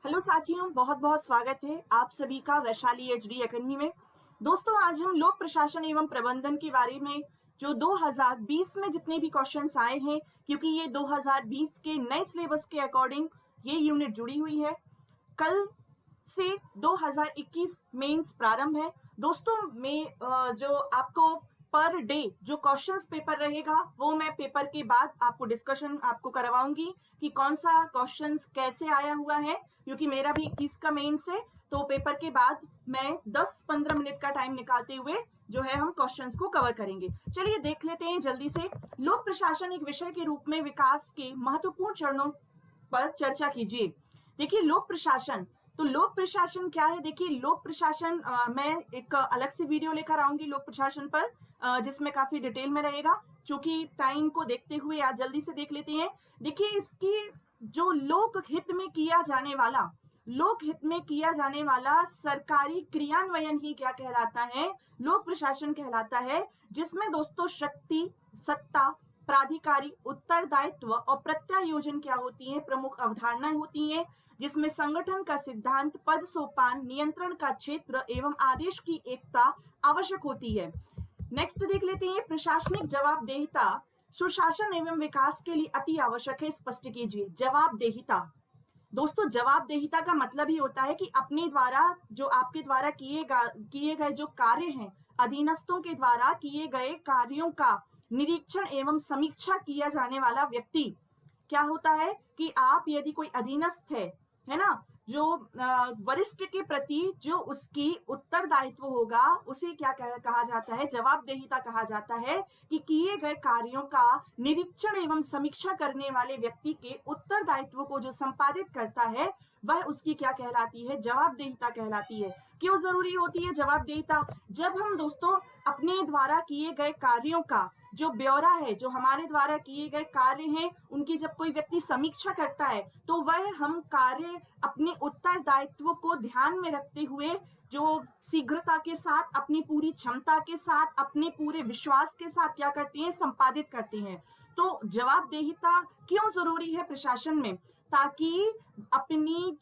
Hello साथियों, बहुत बहुत स्वागत है आप सभी का वैशाली एचडी एकेडमी में। दोस्तों, आज हम लोक प्रशासन एवं प्रबंधन के बारे में जो 2020 में जितने भी क्वेश्चंस आए हैं, क्योंकि ये 2020 के नए सिलेबस के अकॉर्डिंग ये यूनिट जुड़ी हुई है। कल से 2021 मेंस प्रारंभ है। दोस्तों, मैं जो आपको पर डे जो क्वेश्चंस पेपर रहेगा वो मैं पेपर के बाद आपको डिस्कशन आपको करवाऊंगी कि कौन सा क्वेश्चंस कैसे आया हुआ है, क्योंकि मेरा भी 21 का मेंस है। तो पेपर के बाद मैं 10-15 मिनट का टाइम निकालते हुए जो है हम क्वेश्चंस को कवर करेंगे। चलिए देख लेते हैं जल्दी से। लोक प्रशासन एक विषय के रूप में विकास के महत्वपूर्ण चरणों पर चर्चा कीजिए। देखिए, लोक प्रशासन, तो लोक प्रशासन क्या है? देखिए, लोक प्रशासन मैं एक अलग से वीडियो लेकर आऊंगी लोक प्रशासन पर, जिसमें काफी डिटेल में रहेगा। क्योंकि टाइम को देखते हुए आज जल्दी से देख लेते हैं। देखिए, इसकी जो लोक हित में किया जाने वाला सरकारी क्रियान्वयन ही क्या कहलाता है? लोक प्रशासन कहलाता है, जिसमें दोस्तों शक्ति, सत्ता, प्राधिकारी, उत्तरदायित्व और प्रत्यायोजन क्या होती है? प्रमुख अवधारणाएं होती हैं, जिसमें संगठन का सिद्धांत, पद सोपान, नियंत्रण का क्षेत्र एवं आदेश की एकता आवश्यक होती है। नेक्स्ट देख लेते हैं, प्रशासनिक जवाबदेहिता सुशासन एवं विकास के लिए अति आवश्यक है। स्पष्ट कीजिए। जवाबदेहिता, दोस्तों जवाबदेहिता का मतलब ही होता है कि अपने द्वारा जो आपके द्वारा किए गए जो कार्य हैं, अधीनस्थों के द्वारा किए गए कार्यों का निरीक्षण एवं समीक्षा किया जाने वाला व्यक्ति क्या होता है कि आप यदि कोई अधीनस्थ है ना, जो वरिष्ठ के प्रति जो उसकी उत्तरदायित्व होगा उसे क्या कहा जाता है? जवाबदेहिता कहा जाता है। कि किए गए कार्यों का निरीक्षण एवं समीक्षा करने वाले व्यक्ति के उत्तरदायित्व को जो संपादित करता है वह उसकी क्या कहलाती है? जवाबदेहिता कहलाती है। क्यों जरूरी होती है जवाबदेहिता? जब हम दोस्तों अपने द्वारा किए गए कार्यों का जो ब्यौरा है, जो हमारे द्वारा किए गए कार्य हैं, उनकी जब कोई व्यक्ति समीक्षा करता है तो वह हम कार्य अपने उत्तरदायित्व को ध्यान में रखते हुए जो शीघ्रता के साथ, अपनी पूरी क्षमता के साथ, अपने पूरे विश्वास के साथ क्या करते हैं? संपादित करते हैं। तो जवाबदेहिता क्यों जरूरी है प्रशासन में? ताकि अपनी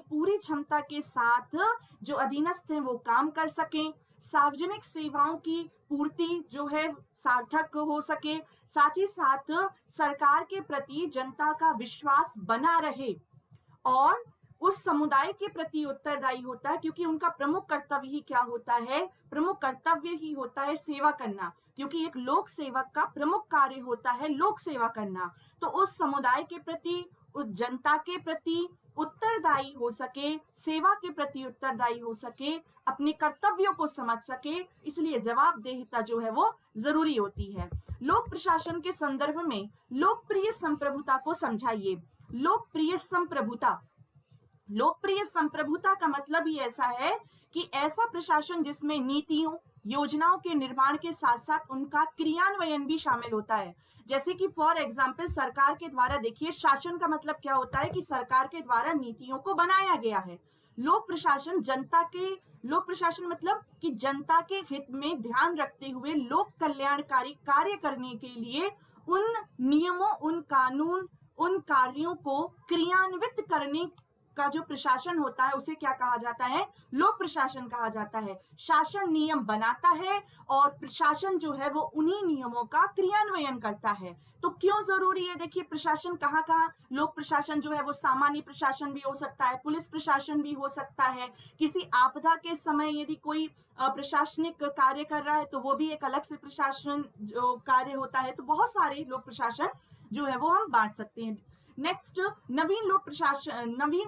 पूरी क्षमता के साथ जो अधीनस्थ हैं वो काम कर सकें, सार्वजनिक सेवाओं की पूर्ति जो है सार्थक हो सके, साथ ही साथ सरकार के प्रति जनता का विश्वास बना रहे और उस समुदाय के प्रति उत्तरदायी होता है, क्योंकि उनका प्रमुख कर्तव्य ही क्या होता है? प्रमुख कर्तव्य ही होता है सेवा करना, क्योंकि एक लोक सेवक का प्रमुख कार्य होता है लोक सेवा करना। तो उस समुदाय के प्रति, उस जनता के प्रति उत्तरदायी हो सके, सेवा के प्रति उत्तरदायी हो सके, अपने कर्तव्यों को समझ सके, इसलिए जवाबदेहिता जो है वो जरूरी होती है। लोक प्रशासन के संदर्भ में लोकप्रिय संप्रभुता को समझाइए। लोकप्रिय संप्रभुता का मतलब ही ऐसा है कि ऐसा प्रशासन जिसमें नीतियों, योजनाओं के निर्माण के साथ साथ उनका क्रियान्वयन भी शामिल होता है। जैसे कि फॉर एग्जाम्पल सरकार के द्वारा, देखिए शासन का मतलब क्या होता है? कि सरकार के द्वारा नीतियों को बनाया गया है। लोक प्रशासन मतलब कि जनता के हित में ध्यान रखते हुए लोक कल्याणकारी कार्य करने के लिए उन नियमों, उन कानून, उन कार्यों को क्रियान्वित करने का जो प्रशासन होता है उसे क्या कहा जाता है? लोक प्रशासन कहा जाता है। शासन नियम बनाता है और प्रशासन जो है वो उन्हीं नियमों का क्रियान्वयन करता है। तो क्यों जरूरी है? देखिए, प्रशासन कहाँ कहाँ, लोक प्रशासन जो है वो सामान्य प्रशासन भी हो सकता है, पुलिस प्रशासन भी हो सकता है। किसी आपदा के समय यदि कोई प्रशासनिक कार्य कर रहा है तो वो भी एक अलग से प्रशासन जो कार्य होता है। तो बहुत सारे लोक प्रशासन जो है वो हम बांट सकते हैं। नेक्स्ट, नवीन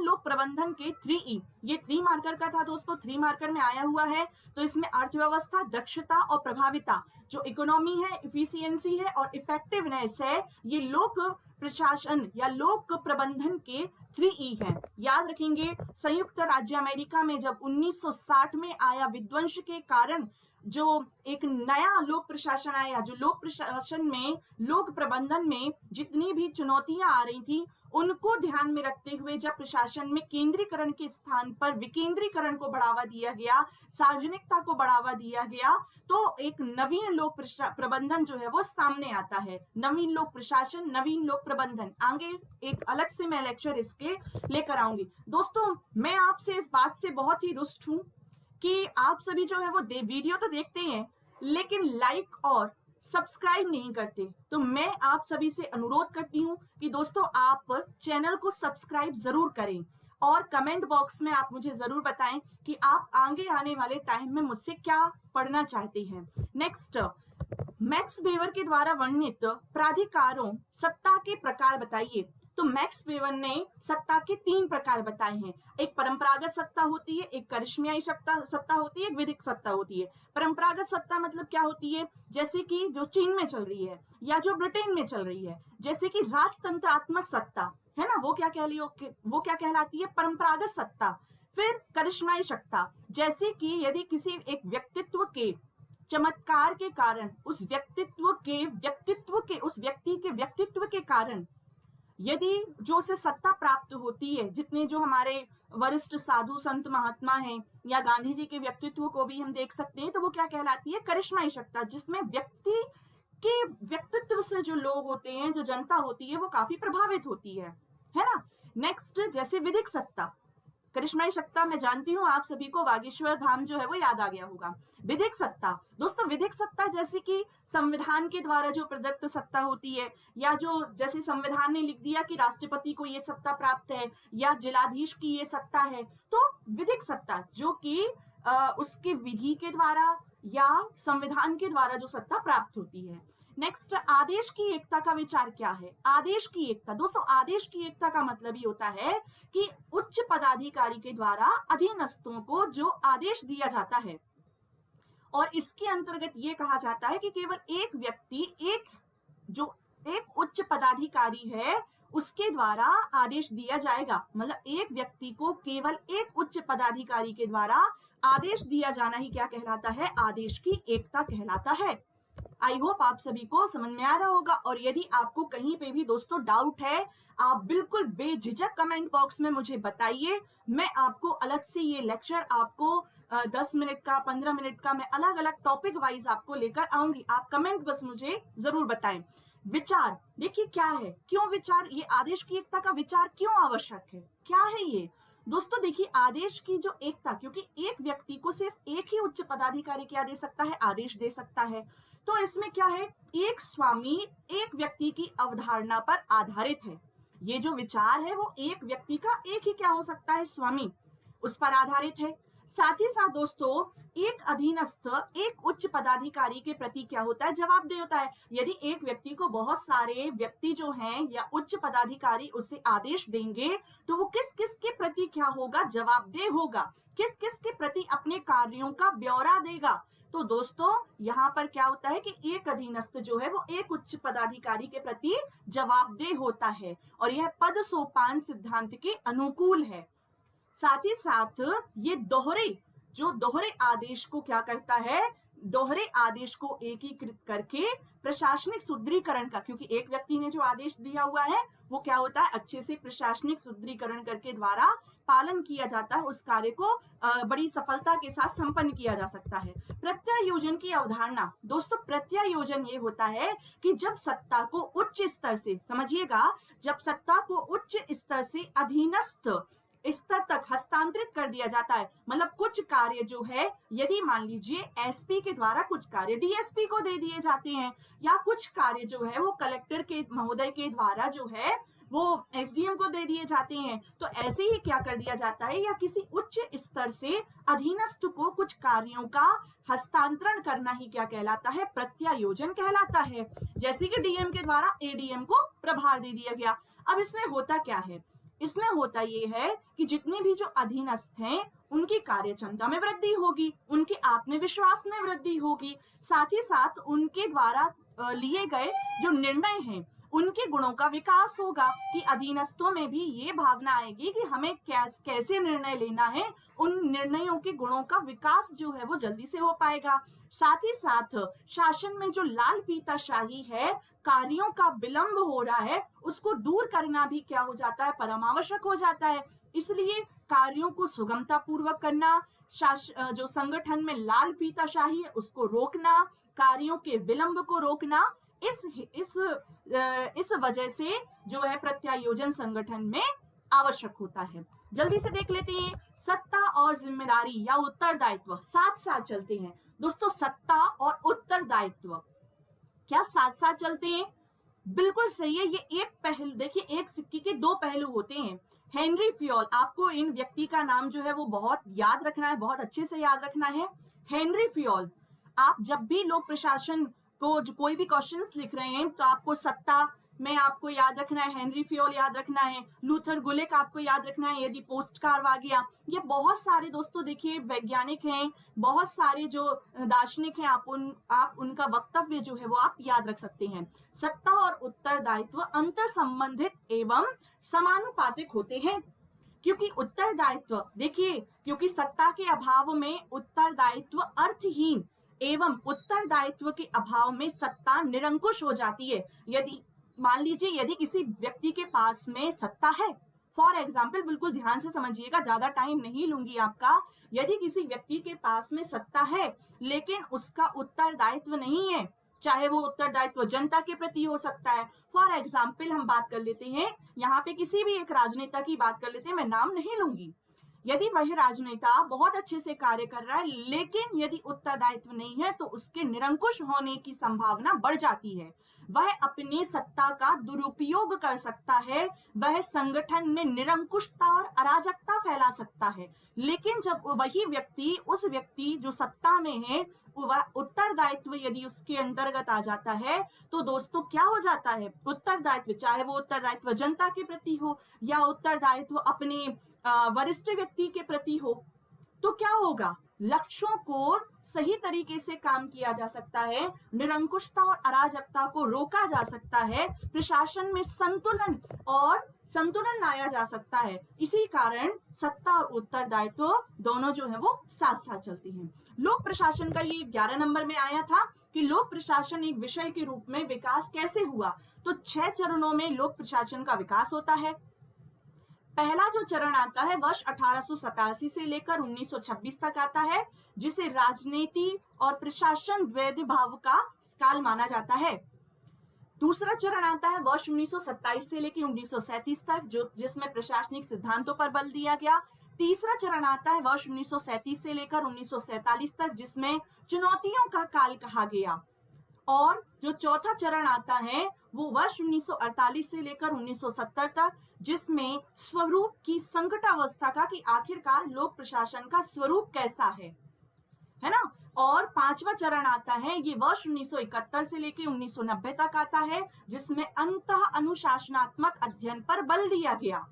लोक प्रबंधन के 3E, ये 3 मार्कर का था दोस्तों, 3 मार्कर में आया हुआ है। तो इसमें अर्थव्यवस्था, दक्षता और प्रभाविता, जो इकोनॉमी है, इफिशियंसी है और इफेक्टिवनेस है, ये लोक प्रशासन या लोक प्रबंधन के 3E है। याद रखेंगे, संयुक्त राज्य अमेरिका में जब 1960 में आया विध्वंस के कारण जो एक नया लोक प्रशासन आया, जो लोक प्रशासन में, लोक प्रबंधन में जितनी भी चुनौतियां आ रही थी उनको ध्यान में रखते हुए जब प्रशासन में केंद्रीकरण के स्थान पर विकेंद्रीकरण को बढ़ावा दिया गया, सार्वजनिकता को बढ़ावा दिया गया, तो एक नवीन लोक प्रबंधन जो है वो सामने आता है। नवीन लोक प्रशासन, नवीन लोक प्रबंधन, आगे एक अलग से मैं लेक्चर इसके लेकर आऊंगी। दोस्तों, मैं आपसे इस बात से बहुत ही रुष्ट हूं कि आप सभी जो है वो वीडियो तो देखते हैं लेकिन लाइक और सब्सक्राइब नहीं करते। तो मैं आप सभी से अनुरोध करती हूँ कि दोस्तों आप चैनल को सब्सक्राइब जरूर करें और कमेंट बॉक्स में आप मुझे जरूर बताएं कि आप आगे आने वाले टाइम में मुझसे क्या पढ़ना चाहते हैं। नेक्स्ट, मैक्स वेबर के द्वारा वर्णित प्राधिकारों सत्ता के प्रकार बताइए। तो मैक्स वेबर ने सत्ता के 3 प्रकार बताए हैं। एक परंपरागत सत्ता होती है, एक करिश्माई सत्ता होती है, एक विधिक सत्ता होती है। परंपरागत सत्ता मतलब क्या होती है? जैसे कि जो चीन में चल रही है या जो ब्रिटेन में चल रही है, जैसे कि राजतंत्रात्मक सत्ता है ना, वो क्या कहलाती है? परंपरागत सत्ता। फिर करिश्माई सत्ता, जैसे कि यदि किसी एक व्यक्तित्व के चमत्कार के कारण उस व्यक्ति के व्यक्तित्व के कारण यदि जो उसे सत्ता प्राप्त होती है, जितने जो हमारे वरिष्ठ साधु संत महात्मा हैं या गांधी जी के व्यक्तित्व को भी हम देख सकते हैं, तो वो क्या कहलाती है? करिश्माई सत्ता, जिसमें व्यक्ति के व्यक्तित्व से जो लोग होते हैं, जो जनता होती है, वो काफी प्रभावित होती है ना। नेक्स्ट, जैसे विधिक सत्ता, करिश्माई सत्ता मैं जानती हूँ आप सभी को बागेश्वर धाम जो है वो याद आ गया होगा। विधिक सत्ता, दोस्तों विधिक सत्ता जैसे कि संविधान के द्वारा जो प्रदत्त सत्ता होती है, या जो जैसे संविधान ने लिख दिया कि राष्ट्रपति को ये सत्ता प्राप्त है या जिलाधीश की ये सत्ता है, तो विधिक सत्ता जो कि उसके विधि के द्वारा या संविधान के द्वारा जो सत्ता प्राप्त होती है। नेक्स्ट, आदेश की एकता का विचार क्या है? आदेश की एकता, दोस्तों आदेश की एकता का मतलब ये होता है कि उच्च पदाधिकारी के द्वारा अधीनस्थों को जो आदेश दिया जाता है, और इसके अंतर्गत ये कहा जाता है कि केवल एक व्यक्ति, एक उच्च पदाधिकारी है, उसके द्वारा आदेश दिया जाएगा। मतलब एक व्यक्ति को केवल एक उच्च पदाधिकारी के द्वारा आदेश दिया जाना ही क्या कहलाता है? आदेश की एकता कहलाता है। आई होप आप सभी को समझ में आ रहा होगा। और यदि आपको कहीं पे भी दोस्तों डाउट है, आप बिल्कुल बेझिझक कमेंट बॉक्स में मुझे बताइए। मैं आपको अलग से ये लेक्चर आपको 10 मिनट का, 15 मिनट का, मैं अलग अलग टॉपिक वाइज आपको लेकर आऊंगी। आप कमेंट बस मुझे जरूर बताएं। विचार, देखिए क्या है, क्यों विचार, ये आदेश की एकता का विचार क्यों आवश्यक है, क्या है ये? दोस्तों देखिए, आदेश की जो एकता, क्योंकि एक व्यक्ति को सिर्फ एक ही उच्च पदाधिकारी क्या दे सकता है? आदेश दे सकता है। तो इसमें क्या है? एक स्वामी एक व्यक्ति की अवधारणा पर आधारित है। ये जो विचार है वो एक व्यक्ति का एक ही क्या हो सकता है? स्वामी, उस पर आधारित है। साथ ही साथ दोस्तों, एक अधीनस्थ एक उच्च पदाधिकारी के प्रति क्या होता है? जवाबदेह होता है। यदि एक व्यक्ति को बहुत सारे व्यक्ति जो हैं या उच्च पदाधिकारी उसे आदेश देंगे, तो वो किस किस के प्रति क्या होगा? जवाबदेह होगा। किस किस के प्रति अपने कार्यों का ब्यौरा देगा। तो दोस्तों यहाँ पर क्या होता है कि एक अधीनस्थ जो है वो एक उच्च पदाधिकारी के प्रति जवाबदेह होता है, और यह पद सोपान सिद्धांत के अनुकूल है। साथ ही साथ ये दोहरे आदेश को क्या करता है? दोहरे आदेश को एकीकृत करके प्रशासनिक सुदृढ़ीकरण का, क्योंकि एक व्यक्ति ने जो आदेश दिया हुआ है वो क्या होता है? अच्छे से प्रशासनिक सुदृढ़ीकरण करके द्वारा पालन किया जाता है, उस कार्य को बड़ी सफलता के साथ संपन्न किया जा सकता है। प्रत्यायोजन की अवधारणा, दोस्तों प्रत्यायोजन ये होता है कि जब सत्ता को उच्च स्तर से, समझिएगा, जब सत्ता को उच्च स्तर से अधीनस्थ स्तर तक हस्तांतरित कर दिया जाता है। मतलब कुछ कार्य जो है, यदि मान लीजिए एसपी के द्वारा कुछ कार्य डीएसपी को दे दिए जाते हैं, या कुछ कार्य जो है वो कलेक्टर के महोदय के द्वारा जो है वो एसडीएम को दे दिए जाते हैं, तो ऐसे ही क्या कर दिया जाता है, या किसी उच्च स्तर से अधीनस्थ को कुछ कार्यों का हस्तांतरण करना ही क्या कहलाता है? प्रत्यायोजन कहलाता है। जैसे कि डीएम के द्वारा एडीएम को प्रभार दे दिया गया। अब इसमें होता क्या है? इसमें होता ये है कि जितने भी जो अधीनस्थ हैं उनकी कार्य क्षमता में वृद्धि होगी, उनके आत्मविश्वास में वृद्धि होगी, साथ ही साथ उनके द्वारा लिए गए जो निर्णय हैं उनके गुणों का विकास होगा, कि अधीनस्थों में भी ये भावना आएगी कि हमें कैसे निर्णय लेना है, उन निर्णयों के गुणों का विकास जो है वो जल्दी से हो पाएगा। साथ ही साथ शासन में जो लाल फीताशाही है, कार्यों का विलंब हो रहा है, उसको दूर करना भी क्या हो जाता है, परमावश्यक हो जाता है। इसलिए कार्यों को सुगमता पूर्वक करना, जो संगठन में लाल फीताशाही है उसको रोकना, कार्यों के विलंब को रोकना, इस वजह से जो है प्रत्यायोजन संगठन में आवश्यक होता है। जल्दी से देख लेते हैं, सत्ता और जिम्मेदारी या उत्तरदायित्व साथ साथ चलते हैं। दोस्तों, सत्ता और उत्तरदायित्व क्या साथ साथ चलते हैं? बिल्कुल सही है। ये एक पहलू, देखिए, एक सिक्के के दो पहलू होते हैं। हेनरी फ्योल, आपको इन व्यक्ति का नाम जो है वो बहुत याद रखना है, बहुत अच्छे से याद रखना है। हेनरी फ्योल, आप जब भी लोक प्रशासन को कोई भी क्वेश्चंस लिख रहे हैं तो आपको सत्ता में आपको याद रखना है, हेनरी फ्योल याद रखना है, लूथर गुलिक आपको याद रखना है, यदि पोस्टकार आ गया। ये बहुत सारे दोस्तों देखिए वैज्ञानिक हैं, बहुत सारे जो दार्शनिक हैं, आप उनका वक्तव्य जो है वो आप याद रख सकते हैं। सत्ता और उत्तरदायित्व अंतर संबंधित एवं समानुपातिक होते हैं, क्योंकि उत्तरदायित्व, देखिए, क्योंकि सत्ता के अभाव में उत्तरदायित्व अर्थहीन एवं उत्तरदायित्व के अभाव में सत्ता निरंकुश हो जाती है। यदि मान लीजिए यदि किसी व्यक्ति के पास में सत्ता है, फॉर एग्जाम्पल, बिल्कुल ध्यान से समझिएगा, ज्यादा टाइम नहीं लूंगी आपका। यदि किसी व्यक्ति के पास में सत्ता है लेकिन उसका उत्तरदायित्व नहीं है, चाहे वो उत्तरदायित्व जनता के प्रति हो सकता है। फॉर एग्जाम्पल हम बात कर लेते हैं, यहाँ पे किसी भी एक राजनेता की बात कर लेते हैं, मैं नाम नहीं लूंगी। यदि वह राजनेता बहुत अच्छे से कार्य कर रहा है लेकिन यदि उत्तरदायित्व नहीं है तो उसके निरंकुश होने की संभावना बढ़ जाती है। वह अपनी सत्ता का दुरुपयोग कर सकता है, वह संगठन में निरंकुशता और अराजकता फैला सकता है। लेकिन जब वही व्यक्ति, उस व्यक्ति जो सत्ता में है, वह उत्तरदायित्व यदि उसके अंतर्गत आ जाता है तो दोस्तों क्या हो जाता है, उत्तरदायित्व, चाहे वो उत्तरदायित्व जनता के प्रति हो या उत्तरदायित्व अपने वरिष्ठ व्यक्ति के प्रति हो, तो क्या होगा, लक्ष्यों को सही तरीके से काम किया जा सकता है, निरंकुशता और अराजकता को रोका जा सकता है, प्रशासन में संतुलन लाया जा सकता है। इसी कारण सत्ता और उत्तरदायित्व दोनों जो है वो साथ साथ चलती हैं। लोक प्रशासन का ये 11 नंबर में आया था कि लोक प्रशासन एक विषय के रूप में विकास कैसे हुआ। तो 6 चरणों में लोक प्रशासन का विकास होता है। पहला जो चरण आता है वर्ष 1887 से लेकर 1926 तक आता है, जिसे राजनीति और प्रशासन द्वैध भाव का काल माना जाता है। दूसरा चरण आता है वर्ष 1927 से लेकर 1937 तक, जिसमें प्रशासनिक सिद्धांतों पर बल दिया गया। तीसरा चरण आता है वर्ष 1937 से लेकर 1947 तक, जिसमें चुनौतियों का काल कहा गया। और जो चौथा चरण आता है वो वर्ष 1948 से लेकर 1970 तक, जिसमें स्वरूप की संकटावस्था का, कि आखिरकार लोक प्रशासन का स्वरूप कैसा है ना। और पांचवा चरण आता है, ये वर्ष 1971 से लेकर 1990 तक आता है, जिसमें अंतः अनुशासनात्मक अध्ययन पर बल दिया गया,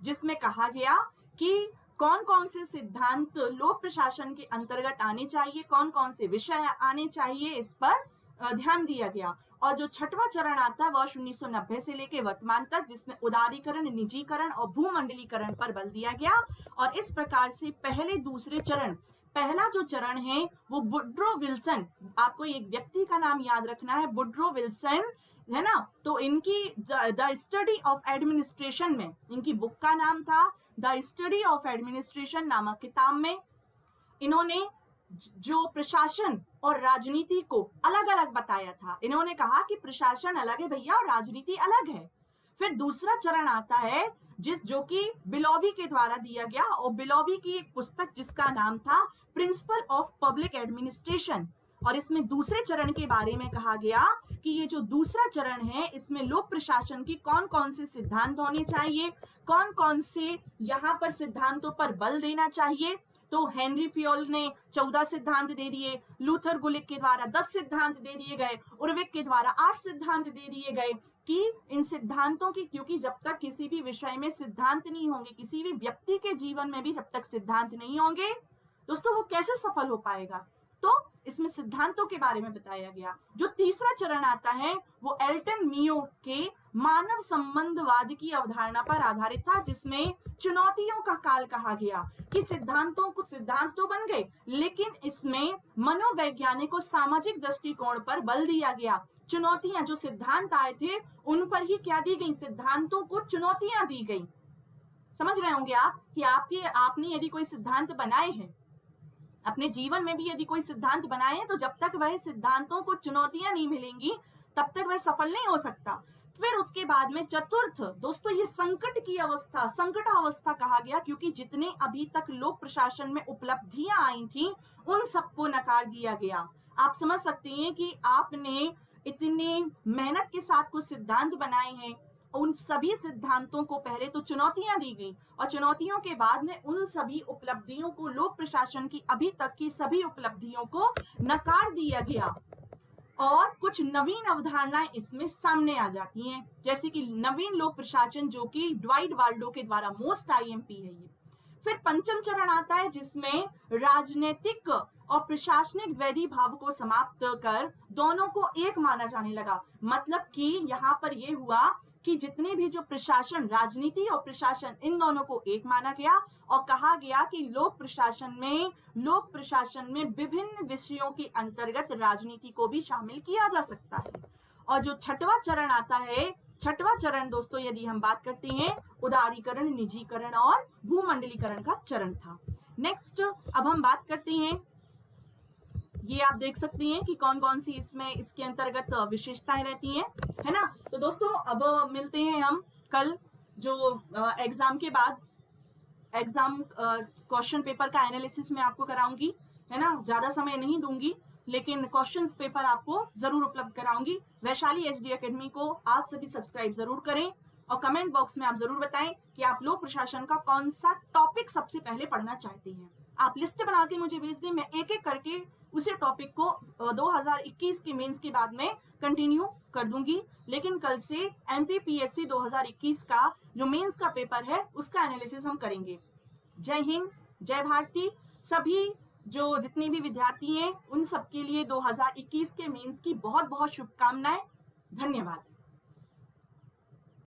जिसमें कहा गया कि कौन कौन से सिद्धांत लोक प्रशासन के अंतर्गत आने चाहिए, कौन कौन से विषय आने चाहिए, इस पर ध्यान दिया गया। और जो छठवां चरण आता है वर्ष 1990 से लेकर वर्तमान तक, जिसमें उदारीकरण, निजीकरण और भूमंडलीकरण पर बल दिया गया। और इस प्रकार से पहले दूसरे चरण, पहला जो चरण है वो वुड्रो विल्सन, आपको एक व्यक्ति का नाम याद रखना है, वुड्रो विल्सन, है ना। तो इनकी द स्टडी ऑफ एडमिनिस्ट्रेशन में, इनकी बुक का नाम था द स्टडी ऑफ एडमिनिस्ट्रेशन नामक किताब में इन्होंने जो प्रशासन और राजनीति को अलग अलग बताया था। इन्होंने कहा कि प्रशासन अलग है भैया और राजनीति अलग है। फिर दूसरा चरण आता है जो कि बिलोवी के द्वारा दिया गया, और बिलोवी की एक पुस्तक जिसका नाम था प्रिंसिपल ऑफ पब्लिक एडमिनिस्ट्रेशन। और इसमें दूसरे चरण के बारे में कहा गया कि ये जो दूसरा चरण है इसमें लोक प्रशासन की कौन कौन से सिद्धांत होने चाहिए, कौन कौन से यहाँ पर सिद्धांतों पर बल देना चाहिए। तो हेनरी फ्योल ने 14 सिद्धांत दे दिए, लूथर गुलिक के द्वारा 10 सिद्धांत दे दिए गए, उर्विक के द्वारा 8 सिद्धांत दे दिए गए, कि इन सिद्धांतों की, क्योंकि जब तक किसी भी विषय में सिद्धांत नहीं होंगे, किसी भी व्यक्ति के जीवन में भी जब तक सिद्धांत नहीं होंगे दोस्तों, वो कैसे सफल हो पाएगा। तो इसमें सिद्धांतों के बारे में बताया गया। जो तीसरा चरण आता है वो एल्टन मियो के मानव संबंधवाद की अवधारणा पर आधारित था, जिसमें चुनौतियों का काल कहा गया कि सिद्धांतों को सिद्धांत तो बन गए, लेकिन इसमें मनोवैज्ञानिक और सामाजिक दृष्टिकोण पर बल दिया गया। चुनौतियां, जो सिद्धांत आए थे उन पर ही क्या दी गई, सिद्धांतों को चुनौतियां दी गई। समझ रहे होंगे आप कि आपने यदि कोई सिद्धांत बनाए हैं, अपने जीवन में भी यदि कोई सिद्धांत बनाए हैं, तो जब तक वह सिद्धांतों को चुनौतियां नहीं मिलेंगी तब तक वह सफल नहीं हो सकता। फिर उसके बाद में चतुर्थ दोस्तों, ये संकट की अवस्था, संकट अवस्था कहा गया, क्योंकि जितने अभी तक लोक प्रशासन में उपलब्धियां आई थी उन सबको नकार दिया गया। आप समझ सकते हैं कि आपने इतने मेहनत के साथ कुछ सिद्धांत बनाए हैं, उन सभी सिद्धांतों को पहले तो चुनौतियां दी गई और चुनौतियों के बाद में उन सभी उपलब्धियों को, लोक प्रशासन की अभी तक की सभी उपलब्धियों को नकार दिया गया और कुछ नवीन अवधारणाएं इसमें सामने आ जाती हैं, जैसे कि नवीन लोक प्रशासन, जो कि ड्वाइट वाल्डो के द्वारा मोस्ट आईएमपी है ये। फिर पंचम चरण आता है जिसमें राजनीतिक और प्रशासनिक वैधि भाव को समाप्त कर दोनों को एक माना जाने लगा। मतलब कि यहाँ पर यह हुआ कि जितने भी जो प्रशासन, राजनीति और प्रशासन, इन दोनों को एक माना गया और कहा गया कि लोक प्रशासन में विभिन्न विषयों के अंतर्गत राजनीति को भी शामिल किया जा सकता है। और जो छठवां चरण आता है, छठवां चरण दोस्तों यदि हम बात करते हैं, उदारीकरण, निजीकरण और भूमंडलीकरण का चरण था। नेक्स्ट अब हम बात करते हैं, ये आप देख सकते हैं कि कौन कौन सी इसमें इसके अंतर्गत विशेषताएं रहती हैं, है ना। तो दोस्तों अब मिलते हैं हम कल, जो एग्जाम के बाद एग्जाम क्वेश्चन पेपर का एनालिसिस मैं आपको कराऊंगी, है ना। ज्यादा समय नहीं दूंगी, लेकिन क्वेश्चन पेपर आपको जरूर उपलब्ध कराऊंगी। वैशाली एचडी एकेडमी को आप सभी सब्सक्राइब जरूर करें और कमेंट बॉक्स में आप जरूर बताएं कि आप लोक प्रशासन का कौन सा टॉपिक सबसे पहले पढ़ना चाहते हैं। आप लिस्ट बना के मुझे भेज दें, मैं एक एक करके उसी टॉपिक को 2021 के मेंस के बाद में कंटिन्यू कर दूंगी। लेकिन कल से एमपीपीएससी 2021 का जो मेंस का पेपर है उसका एनालिसिस हम करेंगे। जय हिंद, जय भारती। सभी जो जितने भी विद्यार्थी हैं उन सबके लिए 2021 के मेंस की बहुत बहुत शुभकामनाएं। धन्यवाद।